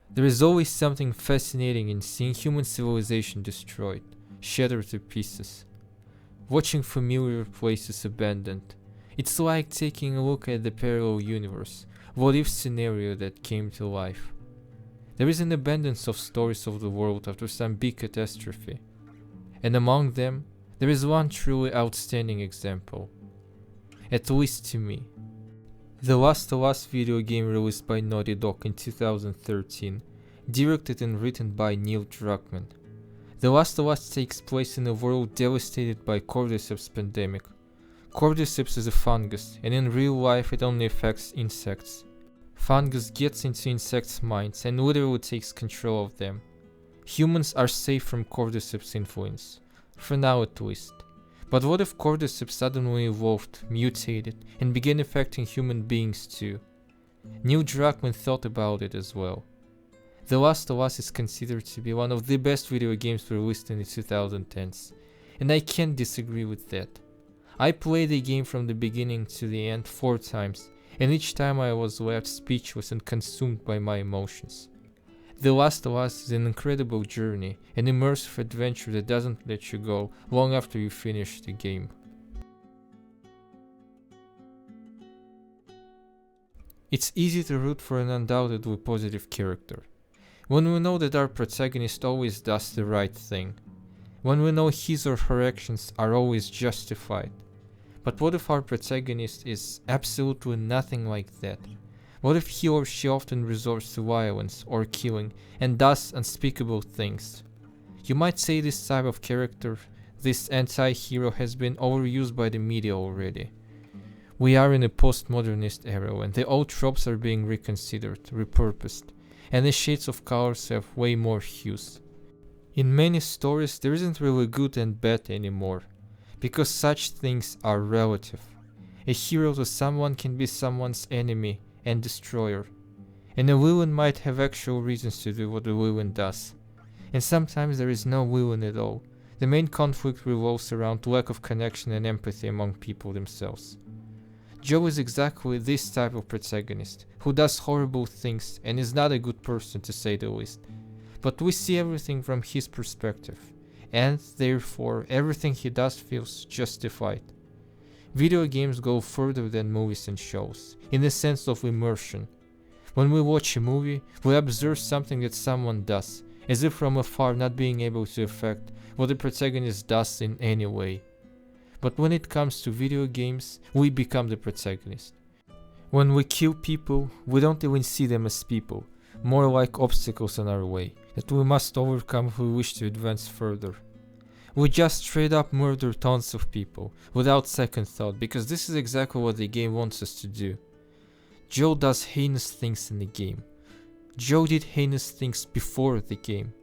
There is always something fascinating in seeing human civilization destroyed, shattered to pieces. Watching familiar places abandoned. It's like taking a look at the parallel universe, what if scenario that came to life. There is an abundance of stories of the world after some big catastrophe. And among them, there is one truly outstanding example. At least to me. The Last of Us video game released by Naughty Dog in 2013, directed and written by Neil Druckmann. The Last of Us takes place in a world devastated by Cordyceps pandemic. Cordyceps is a fungus, and in real life it only affects insects. Fungus gets into insects' minds and literally takes control of them. Humans are safe from Cordyceps' influence, for now at least. But what if Cordyceps suddenly evolved, mutated, and began affecting human beings too? Neil Druckmann thought about it as well. The Last of Us is considered to be one of the best video games released in the 2010s, and I can't disagree with that. I played the game from the beginning to the end 4 times, and each time I was left speechless and consumed by my emotions. The Last of Us is an incredible journey, an immersive adventure that doesn't let you go long after you finish the game. It's easy to root for an undoubtedly positive character. When we know that our protagonist always does the right thing. When we know his or her actions are always justified. But what if our protagonist is absolutely nothing like that? What if he or she often resorts to violence or killing and does unspeakable things? You might say this type of character, this anti-hero, has been overused by the media already. We are in a postmodernist era when the old tropes are being reconsidered, repurposed, and the shades of colors have way more hues. In many stories there isn't really good and bad anymore, because such things are relative. A hero to someone can be someone's enemy and destroyer, and a villain might have actual reasons to do what the villain does. And sometimes there is no villain at all. The main conflict revolves around lack of connection and empathy among people themselves. Joe is exactly this type of protagonist, who does horrible things and is not a good person to say the least. But we see everything from his perspective, and therefore everything he does feels justified. Video games go further than movies and shows, in the sense of immersion. When we watch a movie, we observe something that someone does, as if from afar, not being able to affect what the protagonist does in any way. But when it comes to video games, we become the protagonist. When we kill people, we don't even see them as people, more like obstacles on our way, that we must overcome if we wish to advance further. We just straight up murder tons of people, without second thought, because this is exactly what the game wants us to do. Joe does heinous things in the game. Joe did heinous things before the game.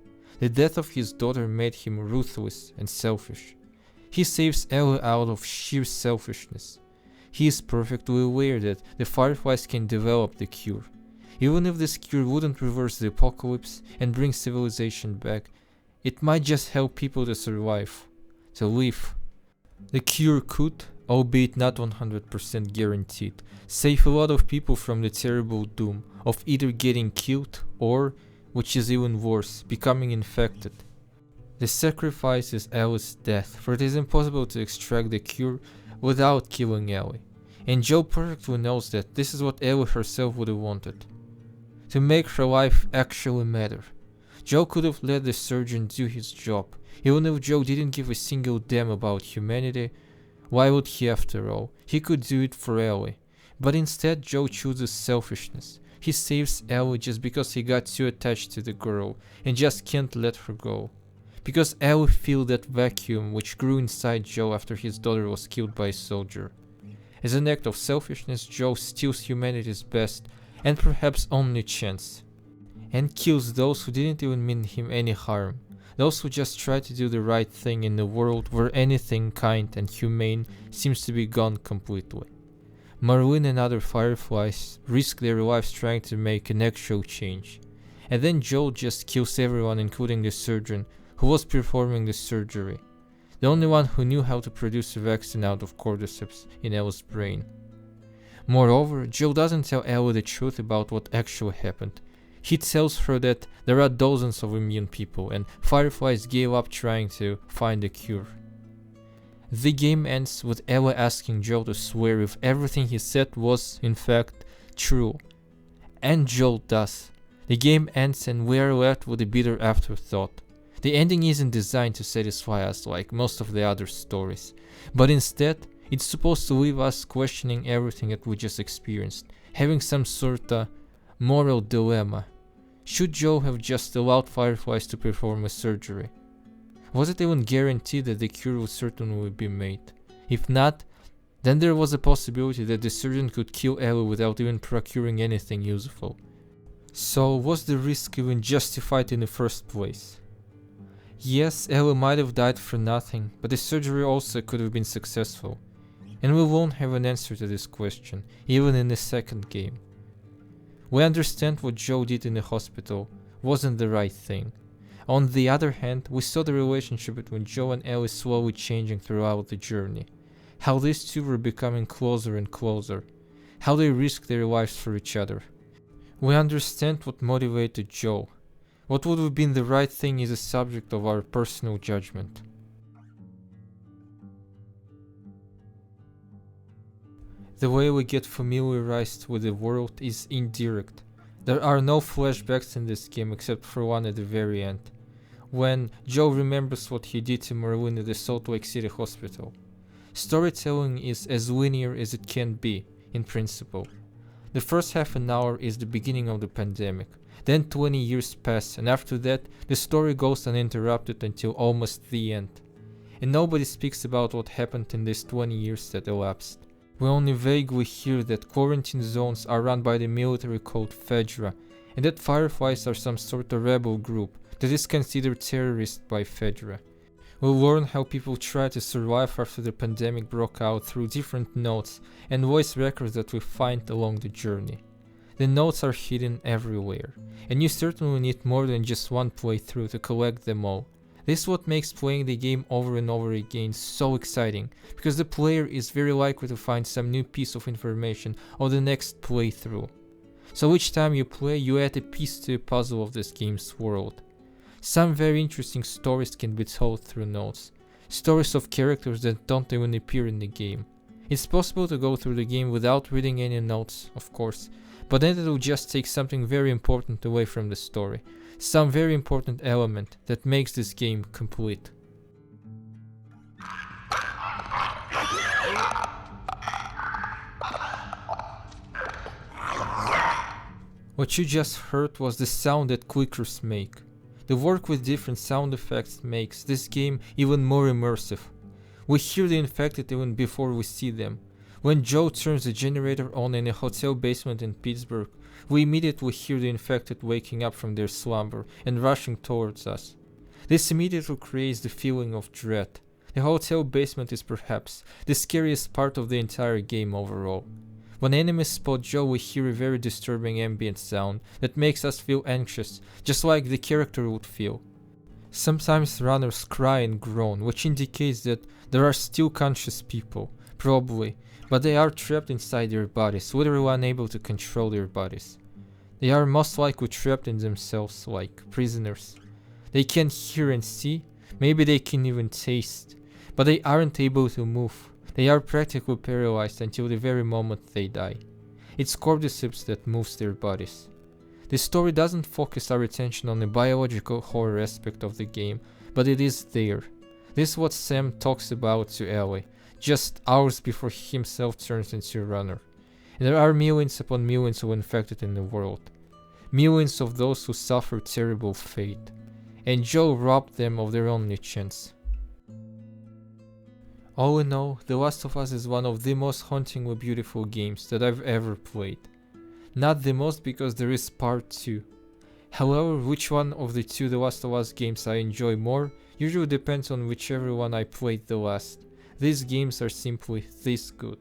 The death of his daughter made him ruthless and selfish. He saves Ellie out of sheer selfishness. He is perfectly aware that the Fireflies can develop the cure. Even if this cure wouldn't reverse the apocalypse and bring civilization back, it might just help people to survive, to live. The cure could, albeit not 100% guaranteed, save a lot of people from the terrible doom of either getting killed or, which is even worse, becoming infected. The sacrifice is Ellie's death, for it is impossible to extract the cure without killing Ellie. And Joe perfectly knows that this is what Ellie herself would have wanted. To make her life actually matter. Joe could have let the surgeon do his job. Even if Joe didn't give a single damn about humanity, why would he after all? He could do it for Ellie. But instead Joe chooses selfishness. He saves Ellie just because he got too attached to the girl and just can't let her go. Because Ellie feels that vacuum which grew inside Joe after his daughter was killed by a soldier. As an act of selfishness, Joe steals humanity's best and perhaps only chance, and kills those who didn't even mean him any harm, those who just try to do the right thing in a world where anything kind and humane seems to be gone completely. Marlene and other Fireflies risk their lives trying to make an actual change, and then Joel just kills everyone including the surgeon who was performing the surgery, the only one who knew how to produce a vaccine out of Cordyceps in Ellie's brain. Moreover, Joel doesn't tell Ellie the truth about what actually happened. He tells her that there are dozens of immune people and fireflies gave up trying to find a cure. The game ends with Ellie asking Joe to swear if everything he said was, in fact, true. And Joe does. The game ends and we are left with a bitter afterthought. The ending isn't designed to satisfy us like most of the other stories, but instead, it's supposed to leave us questioning everything that we just experienced, having some sort of moral dilemma. Should Joe have just allowed fireflies to perform a surgery? Was it even guaranteed that the cure would certainly be made? If not, then there was a possibility that the surgeon could kill Ellie without even procuring anything useful. So was the risk even justified in the first place? Yes, Ellie might have died for nothing, but the surgery also could have been successful. And we won't have an answer to this question, even in the second game. We understand what Joe did in the hospital wasn't the right thing. On the other hand, we saw the relationship between Joe and Ellie slowly changing throughout the journey. How these two were becoming closer and closer. How they risked their lives for each other. We understand what motivated Joe. What would have been the right thing is a subject of our personal judgment. The way we get familiarized with the world is indirect. There are no flashbacks in this game except for one at the very end, when Joe remembers what he did to Marlene at the Salt Lake City hospital. Storytelling is as linear as it can be, in principle. The first half an hour is the beginning of the pandemic, then 20 years pass, and after that, the story goes uninterrupted until almost the end. And nobody speaks about what happened in these 20 years that elapsed. We only vaguely hear that quarantine zones are run by the military called Fedra, and that fireflies are some sort of rebel group that is considered terrorist by Fedra. We learn how people try to survive after the pandemic broke out through different notes and voice records that we find along the journey. The notes are hidden everywhere, and you certainly need more than just one playthrough to collect them all. This is what makes playing the game over and over again so exciting, because the player is very likely to find some new piece of information on the next playthrough. So each time you play, you add a piece to the puzzle of this game's world. Some very interesting stories can be told through notes, stories of characters that don't even appear in the game. It's possible to go through the game without reading any notes, of course, but then it will just take something very important away from the story, some very important element that makes this game complete. What you just heard was the sound that clickers make. The work with different sound effects makes this game even more immersive. We hear the infected even before we see them. When Joe turns the generator on in a hotel basement in Pittsburgh, we immediately hear the infected waking up from their slumber and rushing towards us. This immediately creates the feeling of dread. The hotel basement is perhaps the scariest part of the entire game overall. When enemies spot Joe, we hear a very disturbing ambient sound that makes us feel anxious, just like the character would feel. Sometimes runners cry and groan, which indicates that there are still conscious people, probably, but they are trapped inside their bodies, literally unable to control their bodies. They are most likely trapped in themselves, like prisoners. They can hear and see, maybe they can even taste, but they aren't able to move. They are practically paralyzed until the very moment they die. It's Cordyceps that moves their bodies. The story doesn't focus our attention on the biological horror aspect of the game, but it is there. This is what Sam talks about to Ellie, just hours before he himself turns into a runner. And there are millions upon millions of infected in the world. Millions of those who suffer terrible fate. And Joe robbed them of their only chance. All in all, The Last of Us is one of the most hauntingly beautiful games that I've ever played. Not the most because there is part 2. However, which one of the two The Last of Us games I enjoy more usually depends on whichever one I played the last. These games are simply this good.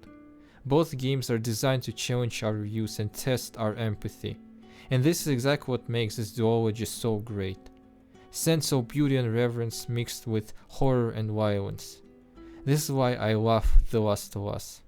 Both games are designed to challenge our views and test our empathy. And this is exactly what makes this duology so great. Sense of beauty and reverence mixed with horror and violence. This is why I love The Last of Us.